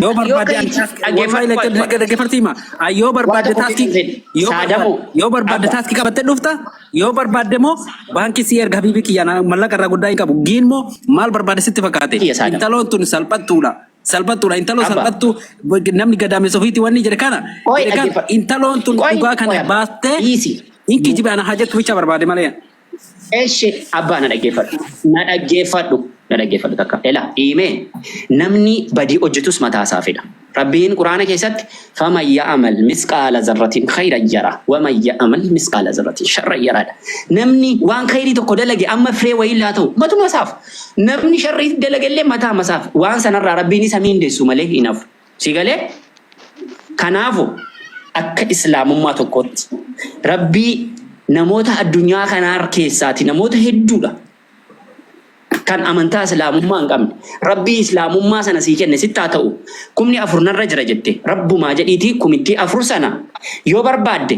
Yoo barbaadde dhaggeeffattii hima. Yoo barbaadde yoo barbaadde taaskii qabattee dhufta. Yoo barbaadde immoo baankii si erga habiibii kiyyaan mallaqa irraa guddaa hin qabu. Giin immoo maal barbaadde sitti fakkaate? Intaloon tun salphattuudha. Salphattuudha. Intaloo salphattuu namni gadaamessa ofiitii wanni jedhe kana. Intaloon tun dhugaa kana baastee inki jibaan hajjatu bicha barbaade malee. Eshi abbaa na dhaggeeffadhu takka ela ime namni badii hojjetus mataa isaa fedha. Rabbiin Quraana keessatti faman ya'mal misqaala zarratin khayran yara wa man ya'mal misqaala zarratin sharran yara. Namni waan khayrii tokko dalage amma firee wayii laa ta'u matuma isaaf. Namni sharrii dalagallee mataa masaaf waan sanarraa Rabbiin isa miindeessu malee hinaaf. Si galee kanaafu akka islaamummaa tokkotti Rabbii namoota addunyaa kanaa keessaati namoota hedduudha kan amantaa islaamummaa hin qabne Rabbii islaamummaa sana sii kenne sitti haa ta'u kumni afur narra jira jette rabbumaa jedhiitii kumittii afur sana yoo barbaadde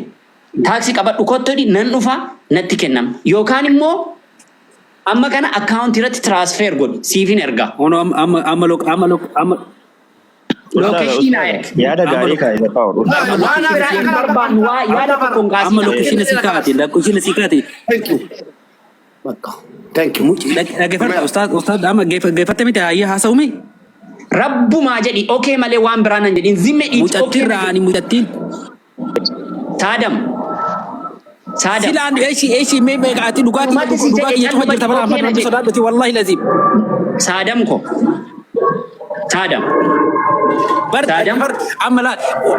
taaksii qabadhu kottodi nan dhufa natti kennama yookaan immoo amma kana akkaawuntii irratti tiraansfer godhi siifin erga. Location air. Yaada gaarii kaa'e ta'u. Amma location si kaati. Thank you. Dhaggeeffadha ustaad amma geeffatte miti hayya haasa'ume. Rabbumaa jedhi okay malee waan biraan hin jedhin zimme dhiitu okay. Mucattiin. Saadam. Silaan eeshi mee beekaati dhugaatii jechuun hojjeta bara amma namni sodaadhuti wallahi lazim. Saadam ko. Saadam. Amala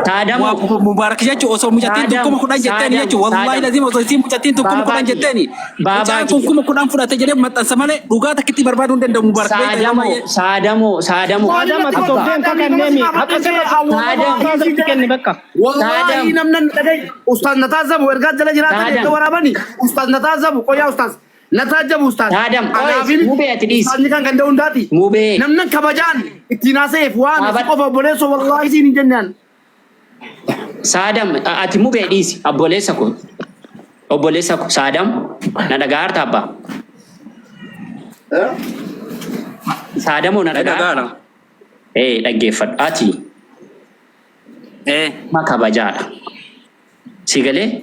Saadam Mubarak jechuun osoo mucattiin tokkuma kudhan jetteeni jechuun wallahi lazim osoo isiin mucattiin tokkuma kudhan jetteeni. Mucaan tokkuma kudhan fudhate jedhee maxxansa malee dhugaa takkitti barbaaduu hin danda'u Mubarak. Saadamoo. Wallahi namnan dhagay ustaz nataazabu ergaa jala jiraatan eega waraabani ustaz nataazabu qoyaa ustaz. Natajabu ustaz. Saadam mubee ati dhiisi. Ustazni kan ganda hundaati. Mubee. Namnan kabajaan ittiin haaseef waan qofa obboleessa wallahi siin hin jennaan. Saadam ati mubee dhiisi obboleessa ko. Saadam na dhagaa harta abbaa. Saadamoo na dhagaa. Dhaggeeffadhu ati. Ma kabajaadha. Si galee?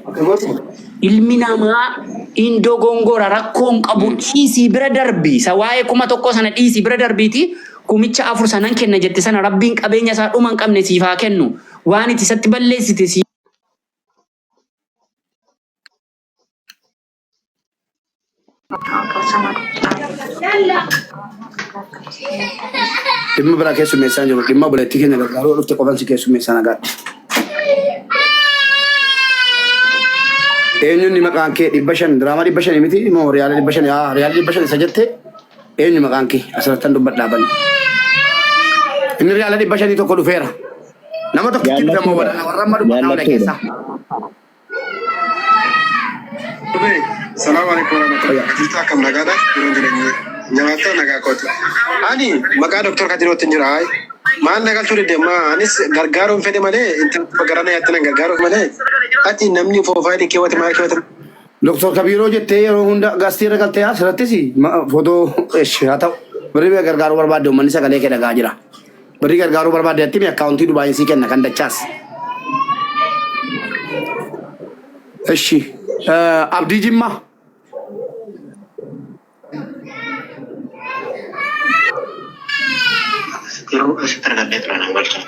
Ilmi namaa indo gongora rakkoon qabu dhiisii bira darbii sawaa'ee kuma tokko sana dhiisii bira darbiiti kumicha afur sanan kenna jette sana Rabbiin qabeenya isaa dhuma hin qabne siif haa kennu waan itti isatti balleessite si dhimma biraa keessummeessaan jiru dhimma buleettii keenya gargaaruu dhufte qofan si keessummeessaan agaadha. Eenyuun maqaan kee 500 diraamaa 500 miti moo riyaala 500 riyaala 500 isa jette eenyu maqaan kee asirratti dubbadhaa bani. Inni riyaala 500 tokko dhufeera. Nama tokko itti bitamuu warra amma dubbadhaa wala keessa. Salaamu alaikum warahmatullahi jirtaa kam nagaadha yeroo jireenya nyaata nagaa kooti. Ani maqaa doktor Kadirootti jira maal nagalchuu deddeema anis gargaaruun fedhe malee inti bagarana yaattan gargaaruuf malee ati namni foofaayidii keewwate maal keewwate. Doktor Kabiroo jettee yeroo hunda gaastii irra galtee asirrattis footoo haa ta'u birrii gargaaruu barbaadde uummanni sagalee kee dhagaa jira. Birrii gargaaruu barbaadde attimi akkaawuntii Dubaayin sii kenna kan dachaas. Eshi Abdii Jimmaa. Yeroo asitti argadhee ture nan galcha.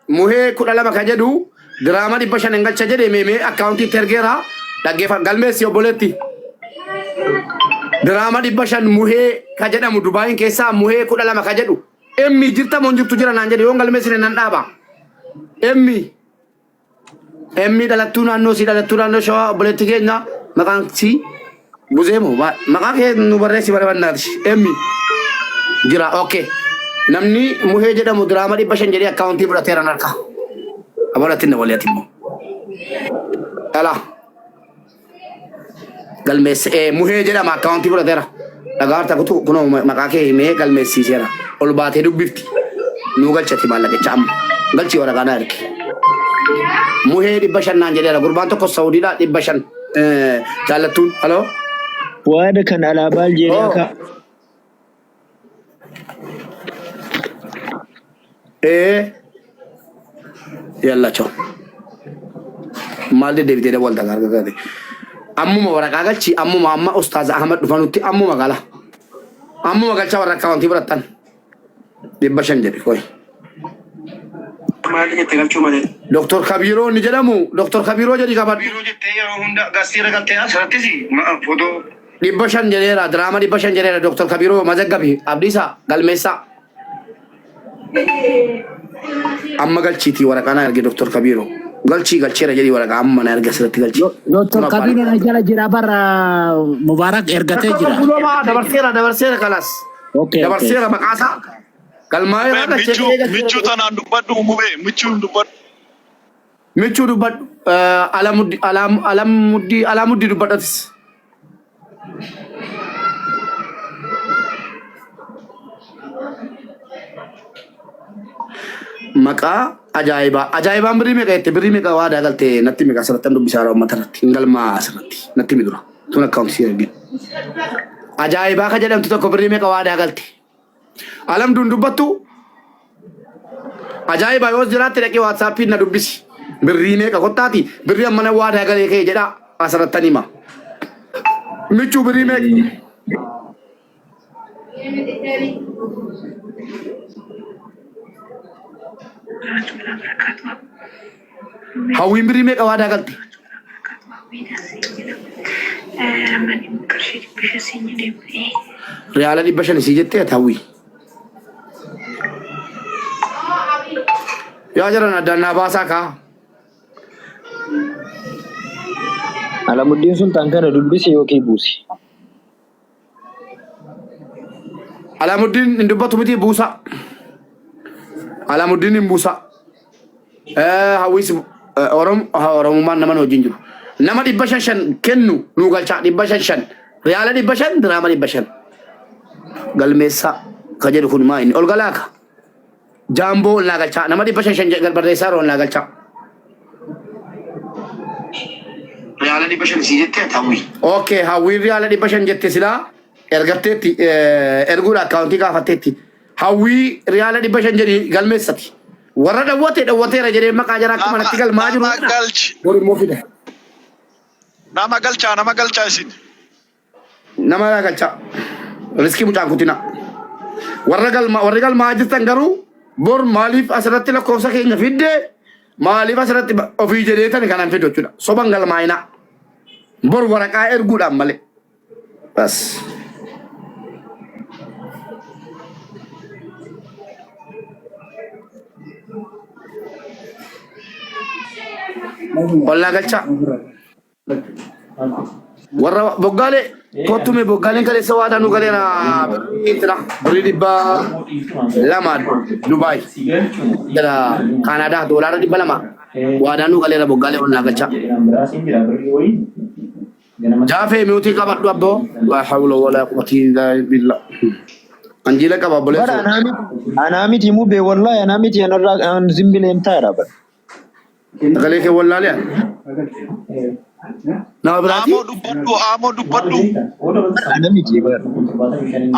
Muhee 12 ka jedhu diraamaa 500 galcha jedhee meemee akkaawuntii tergeera dhaggeeffadhu galmeessi obboleetti. Diraamaa 500 muhee ka jedhamu Dubaayin keessaa muhee 12 ka jedhu emmi jirta moo jirtu jira naan jedhe yoo galmeessine nan dhaaba. Emmi dhalattuu naannoo si dhalattuu naannoo shawaa obboleetti keenya maqaan si buzeemo maqaa kee nu barreessi barbaannaati emmi jira okay. Namni muhee jedhamu diraamaa 500 jedhee akkaawuntii fudhateera harka. Abalatti na walitti immoo. Ala. Galmeesse muhee jedhama akkaawuntii fudhateera. Dhagaarta kutu kunoo maqaa kee himee galmeessiseera. Ol baatee dubbifti. Nu galchati maallaqicha amma. Galchi waraqaa na ergi. Muhee 500 naan jedheera gurbaan tokko Saudiidhaa 500 jaalattuun haloo Waada kan alaabaa Aljeeriyaa ka. yalla ciao maal deebitee wal dagargaate ammuma waraqaa galchi ammuma amma ustaaz Ahmad dhufanutti ammuma gala ammuma galcha warra akaawuntii birattan 500 jedhe koy maal jettee galchuu malee Dr. Kabiroo ni jedhamu Dr. Kabiroo jedhi qabadhu biiroo jettee yeroo hunda gaasiira galtee asirrattis footoo 500 jedheera diraama 500 jedheera Dr. Kabiroo mazaggabi abdiisa galmeessa amma galchiiti waraqaa na erge Dr. Kabiroo galcheera jedhi waraqaa amma na erge asirratti galchi Dr. Kabiroo na jala jira bara Mubarak ergatee jira. dabarseera kalas dabarseera maqaasa galmaa'ee michuu tanaan dubbadhu umubee michuu dubbadhu. michuu dubbadhu alamuddi dubbadhatis maqaa ajaa'ibaan birrii meeqa jette birrii meeqa waadaa galtee natti meeqa asirratti dubbisaa uummata irratti galmaa asirratti natti midura tun akkaawuntii ergin ajaa'ibaa ka jedhamtu tokko birrii meeqa waadaa galte alamduun dubbattu ajaa'ibaa yoos jiraatte dhaqee waatsaappii na dubbisi birrii meeqa kottaati birrii ammana waadaa galee kee jedha asirrattan hima michuu birrii meeqa hawwiin birrii meeqa waadaa galte Riyaala 500 isii jettee ati hawwii yaa jiran addannaa baasaa kaa Alamuddin Sultaan kana dubbisi yookiin buusi. Alamuddin hin dubbatu miti buusa Alamuddin hin buusa hawwiis oromummaan nama wajjin jiru nama 500 kennu nuu galchaa 500 riyaala 500 diraama 500 galmeessa ka jedhu kun maa inni ol galaaka jaamboo ol naa galchaa nama 500 galbarreessaa roon naa galchaa riyaala 500 isii jettee hawwii okay hawwiin riyaala 500 jette silaa ergatteetti erguudha akkaawuntii gaafatteetti hawwii riyaala 500 jedhi galmeessati warra dhawwateera jedhee maqaa jara akkuma natti galmaa jiru bor immoo fida Nama galchaa isin. nama galchaa riskii mucaan kutina warri galmaa jirtan garuu bor maaliif asirratti lakkoofsa keenya fidde maaliif asirratti ofii jedheetan kanan fiddu jechuudha soban galmaa'ina bor waraqaa erguudhaan malee bas Ollaa galchaa warra boggaale kottume boggaaleen kaleessa waadaa nu galeera intira birrii 200 Dubaay gara Kaanaadaa doolaara 200 waadaa nu galeera boggaalee ollaa galchaa jaafee miutii qabadhu abboo laa hawla walaa quwwata illaa billah anjiila qaba Bara boleessu anamiti mube wallahi anamiti anarra zimbile mtara bara. Galee kee wallaalee nama biraati Aamoo dubbadhu. Anamiti bara.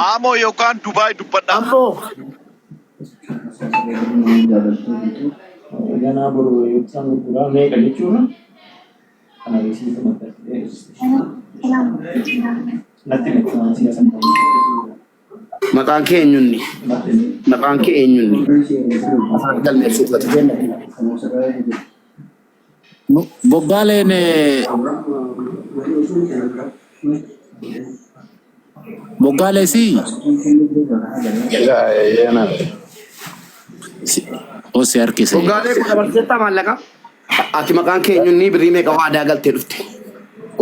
Aamoo yookaan Dubaay dubbadha. abboo maqaan kee eenyunni afaan galmeessuuf gati kenna Boggaaleen boggaalee si osi harkise boggaalee kun dabarseettaa maallaqa ati maqaan kee eenyunni birrii meeqa waadaa galtee dhufte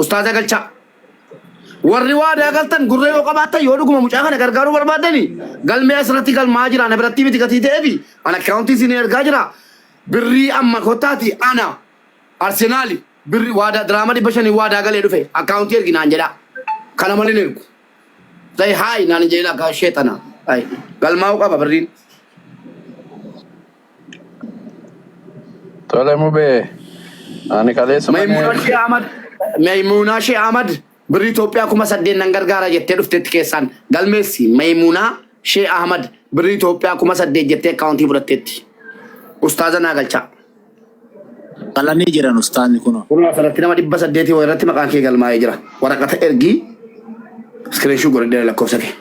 ustaaza galchaa warri waadaa galtan gurree yoo qabaattan yoo dhuguma mucaa kana gargaaruu barbaadani galmee asirratti galmaa jira ana biratti miti gatii ta'eefi ana akkaawuntii isin ergaa jira birrii amma kottaati ana arsenaali birrii waadaa diraama 500 waadaa galee dhufe akkaawuntii erginaan jedha kana malee ergu zai haay naan jedha akka sheetana ay galmaa'uu qaba birriin Tole mube ani kaleessa Maimunah Syekh Ahmad Maimuna Shee Ahmad birri Itoophiyaa kuma saddeet nan gargaara jettee dhuftetti keessaan galmeessi Maimuna Shee Ahmad birri Itoophiyaa kuma saddeet jettee akaawuntii fudhatteetti. Ustaaza naa galchaa. Qalanii jiran ustaanni kuno. Kun asirratti nama 800 irratti maqaan kee galmaa'ee jira. Waraqata ergii iskiriinshuu godhadhee lakkoofsa kee.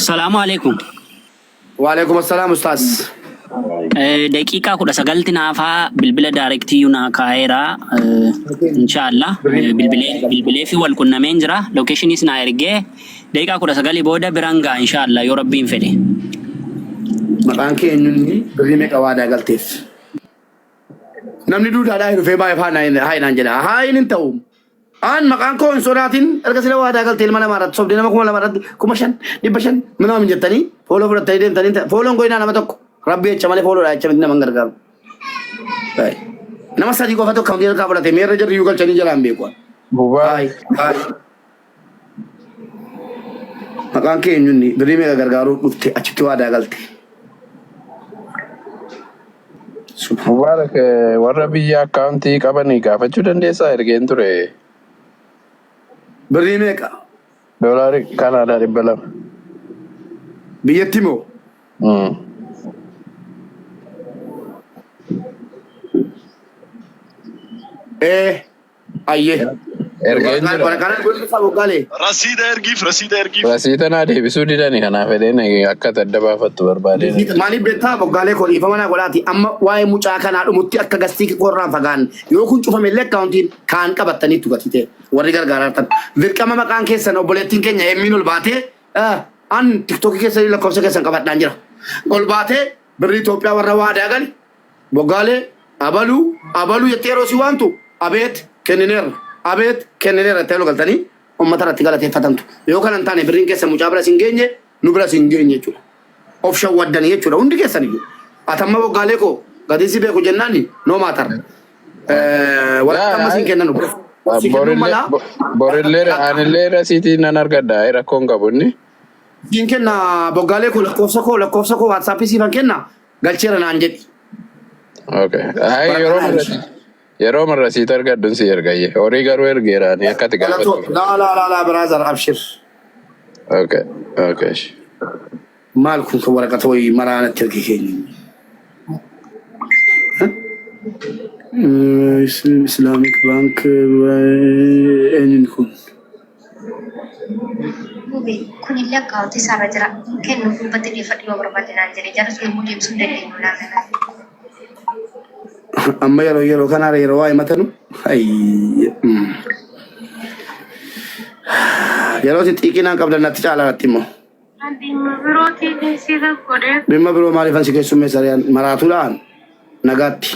Salaamu alaikum. Waalaikum assalaam ustaaz. Daqiiqaa 19 naafaa bilbila daarektii naa kaa'eera. Inshallah bilbilee fi wal qunnameen jira. Lokeeshiniis naa ergee daqiiqaa 19 booda biraan ga'a inshallah yoo rabbiin fedhe. Maqaan kee eenyuuni birrii meeqa waadaa galteef? Namni duudhaadhaa dhufee baay'ee faana haayinaan jedha. Haayin ta'u. An maqaan koo hin sodaatin erga sila waadaa galtee ilma namaa irratti sobdee nama 200 500 minaamin jettanii fooloo fudhattanii deemtanii fooloon goynaa nama tokko. Rabbi jecha malee fooloodhaa jecha miti nama hin gargaaru. Nama sadii qofa tokko kan harkaa fudhate meerra jirri iyyuu galchanii jalaan beeku. Maqaan kee eenyuuni birrii meeqa gargaaruu dhufte achitti waadaa galte. Mubarak warra biyya akkaawuntii qabanii gaafachuu dandeessaa ergeen ture. Birrii meeqa? Doolaari Kanaadaa 200. Biyyatti moo? Ayyee. Ergeen jira. Waraqaan gosa isaa boggaalee. Rasiida ergiif. Rasiita naa deebisuu didanii kanaaf fedheen akka adda baafattu barbaadeen. Maaliif beektaa boggaalee koo dhiifama naa godhaati amma waa'ee mucaa kanaa dhumutti akka gastii qorraan fagaan yoo kun cufame illee akkaawuntiin kaan qabattaniitu gatite warri gargaaratan. Dirqama maqaan keessan obboleettiin keenya eenyuun ol baatee an tiktookii keessanii lakkoofsa keessan qabadhaan jira. Ol baatee birrii Itoophiyaa warra waadaa gali boggaalee abaluu jettee yeroo si waamtu abeet kennineerra. Abeet kennineerra ta'ee galtanii uummata irratti galateeffatantu. Yoo kana hin taane birriin keessa mucaa bira siin geenye nu bira siin geenye jechuudha. Of shawwaddanii jechuudha hundi keessan iyyuu. Atamma boggaalee koo gadii si beeku jennaani noo maatar. Warra amma siin kennan Borillee anillee rasiitii nan argadha rakkoon qabu inni. Siin kenna boggaalee koo lakkoofsa koo waatsaappii siifan kenna galcheera naan jedhi. Okay. Yeroo marrasiita argadduun si ergayye. Horii garuu ergeeraani akkati gaafatu. La brother abshir. Okay. Maal kun kan waraqata wayii maraanatti ergi keenya. Islamic Bank eenyuun kun? Kun illee akkaawuntii isaarra jira. Kennuuf dubbatti dhiyeeffadhu yoo barbaadinaan jedhee jara sun immoo deebisuu hin dandeenyu laata. Amma yeroo kana yeroo waa'ee matanu yeroo itti xiqqinaan qabdan natti caalatti immoo. Dhimma biroo maaliifan si keessummeessa maraatuudhaan nagaatti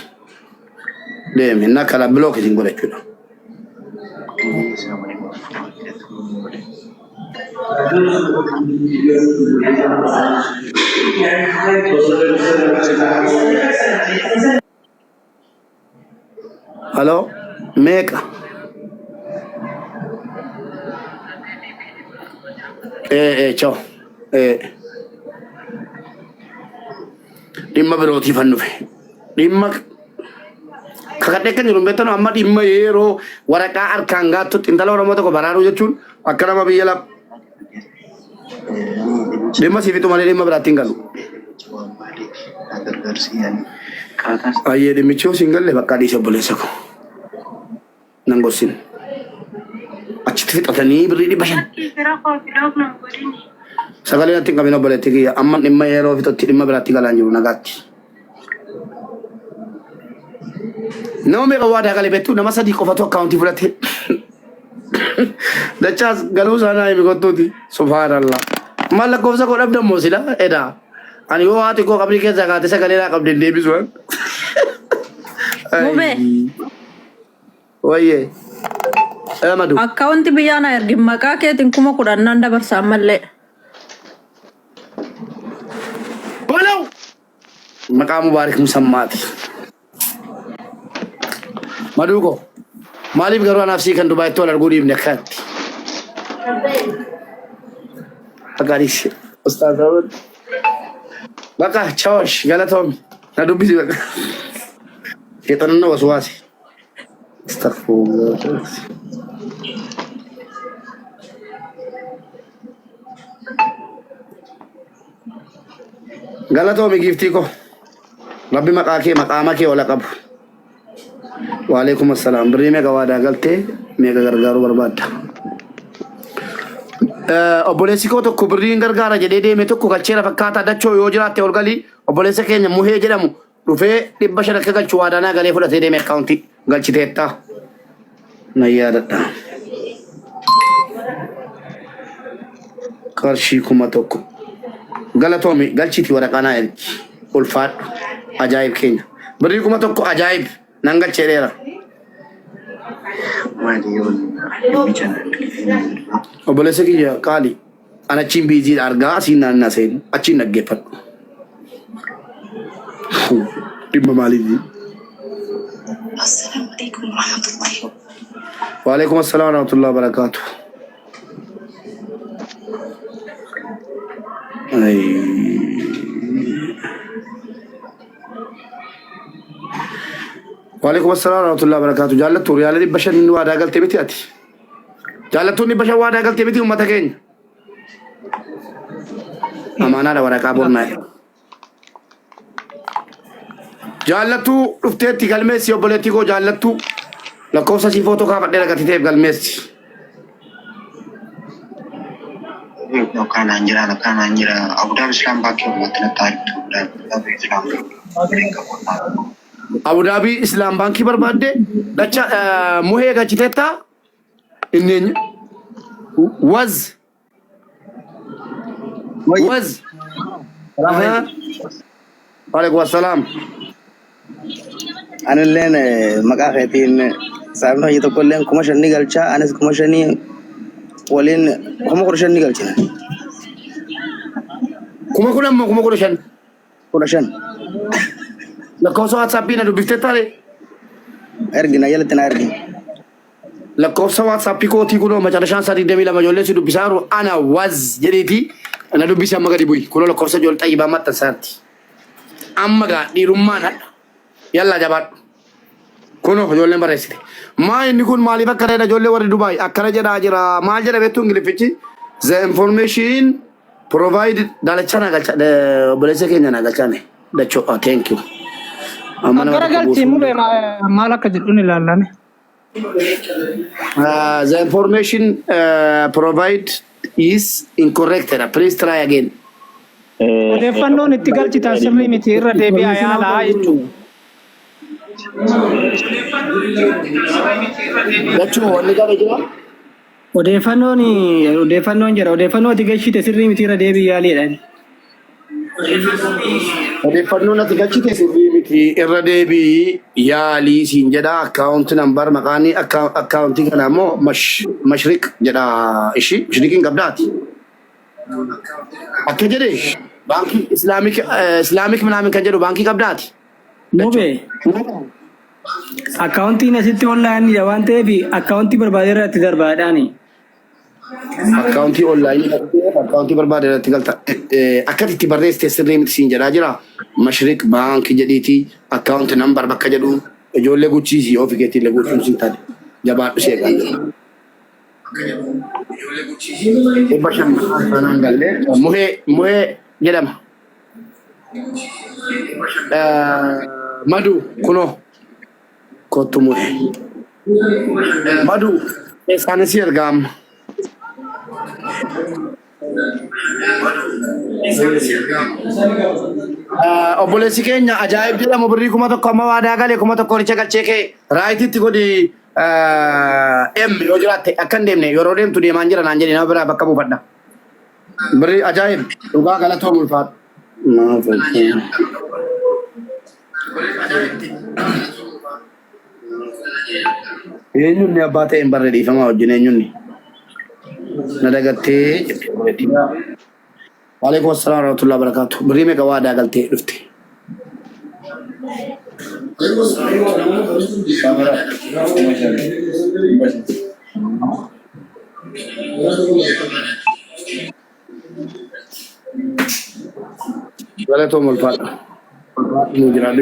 deeme inni akka bilooki isin godhachuudha. Halo, meeqa? Ciao. Dhimma birootiifan dhufe. Dhimma kakadhee kan jiru beektanu amma dhimma yeroo waraqaa harkaan gaattutti intala Oromoo tokko baraaruu jechuun akka nama biyya lama. Dhimma siifitu malee dhimma biraatti hin galu. Ayyee dhimmichi yoo siin galle bakka dhiisa obboleessa koo. Nan gorsin. Achitti fixatanii birrii 500. Sagalee natti hin qabin obboleetti kiyya amma dhimma yeroo fixatti dhimma biraatti galaan jiru nagaatti. Nama meeqa waadaa galee beektu nama 3 qofatu akkaawuntii fudhate. Dachaas galuu isaanii himi kottuuti. Subhaanallah. Maal lakkoofsa koo dhabdammoo sila edaa. Ani yoo haati koo qabrii keessaa kaate sagalee naa qabdeen deebisu. Mube. Wayyee. Madu. Akkaawunti biyyaa na ergi maqaa keetiin 10,000 dabarsaa mallee. Balau. Maqaa Mubaarak Musammaati. Madu ko. Maaliif garuu anaaf sii kan Dubaayitti wal arguu dhiibne akkaatti. Agaaris. Ustaaz Daawud. Baka choosh galatoomi. Na dubbisi baka. Sheexananna waswaasi. Astaghfirullah. Galatoomi giftii ko. Rabbi maqaa kee maqaama kee wala qabu. Waalaikum assalam. Birrii meeqa waadaa galtee meeqa gargaaruu barbaadda? Obboleessi koo tokko birriin gargaara jedhee deeme tokko galcheera fakkaataa dachoo yoo jiraatte ol galii obboleessa keenya muhee jedhamu dhufee 500 akka galchu waadaanaa galee fudhatee deeme akkaawuntii galchiteetta. Na yaadadha. Qarshii 1,000. Galatoomi galchiti waraqaanaa ergi ulfaadhu ajaa'ib keenya. Birrii 1,000 ajaa'ib nan galcheedheera. Obboleessa kiyya qaali an achiin biizii argaa asiin naannaa seenu achiin dhaggeeffadhu. Dhimma maaliifi? Assalamu alaikum warahmatullahi wabarakatuh. Waalaikum assalam warahmatullahi wabarakatuh. Waalaikum assalam warahmatullahi wabarakatuh. Jaallattu riyaalii 500 waadaa galtee miti ati? Jaallattuun 500 waadaa galtee miti uummata keenya? Amaanaadha waraqaa bornaa. Jaallattuu dhufteetti galmeessi obboleettii koo jaallattuu lakkoofsa sii footoo kaafadhee ragatiteef galmeessi. Kanaan jira Abudaab Islaam Baankii uummata taa'etu Abu Dhabi Islam Banki barbaadde dacha muhee gachiteetta inni waz Waalaikum assalam. Anilleen maqaa keetiin saafna hojii tokkolleen 5,000 galchaa anis 5,000 waliin 15,000 galchina. 10,000 15 lakkoofsa WhatsAppii na dubbiftee taale ergina jalatti na ergin. lakkoofsa WhatsAppii kootii kunoo macarashaan 32 ijoollee si dubbisaa jiru ana waz jedheeti na dubbisi amma gadi bu'i kunoo lakkoofsa ijoollee xayyibaa maxxansaatti amma gaa dhiirummaan hadha yalla jabaadhu kunoo ijoolleen barreessite maa inni kun maaliif akka dheedha ijoollee warri Dubaay akkana jedhaa jira maal jedha beektu ingiliffichi the information provided daalachana galcha obboleessa keenya na galchane dachoo thank you Gara galchi mube maal akka jedhuun ilaalame. The information provided is incorrect. Please try again. Odeeffannoon itti galchitan sirrii miti irra deebi'aa yaalaa jechuudha. Dachoo wanni gara jira? Odeeffannoon jira. Odeeffannoo ati galchite sirrii miti irra deebi'aa yaaliidhaan. Odeeffannoon ati galchite sirrii miti irra deebi'ii yaalii siin jedha akkaawunti nambar maqaanii akkaawuntii kana immoo mashriq jedha ishii mashriqiin qabdaati. Akka jedhe baankii islaamik minaamin kan jedhu baankii qabdaati. Mube akkaawuntiin asitti online waan ta'eef akkaawuntii barbaade irratti darbaadhaani. Akkaawuntii online akkaawuntii barbaade irratti galta akka itti barreessite sirrii miti siin jedhaa jira mashriq baankii jedhiiti akkaawuntii nambar bakka jedhu ijoollee guchiisii ofii keetii illee gochuun siin taate jabaadhu see galle. Dhibba shan sanaan galle muhee jedhama. Madu kunoo kottu muhee madu eessaanis ergaa amma. Obboleessi keenya ajaa'ib jedhamu birrii 1,000 amma waadaa galee 1,000 qoricha galchee kee raayitiitti godhi yoo jiraatte akka hin deemne yeroo deemtu deemaan jira naan jedhe nama biraa bakka buufadha. Birrii ajaa'ib dhugaa galatoomu ulfaadhu. Eenyuun abbaa ta'een barree dhiifamaa wajjin eenyuun nadagattee jedhe. Waalaikum assalam warahmatullahi wabarakatuh. Birrii meeqa waadaa galtee dhufte? Galatoomu ulfaadha. Nu jiraadhu.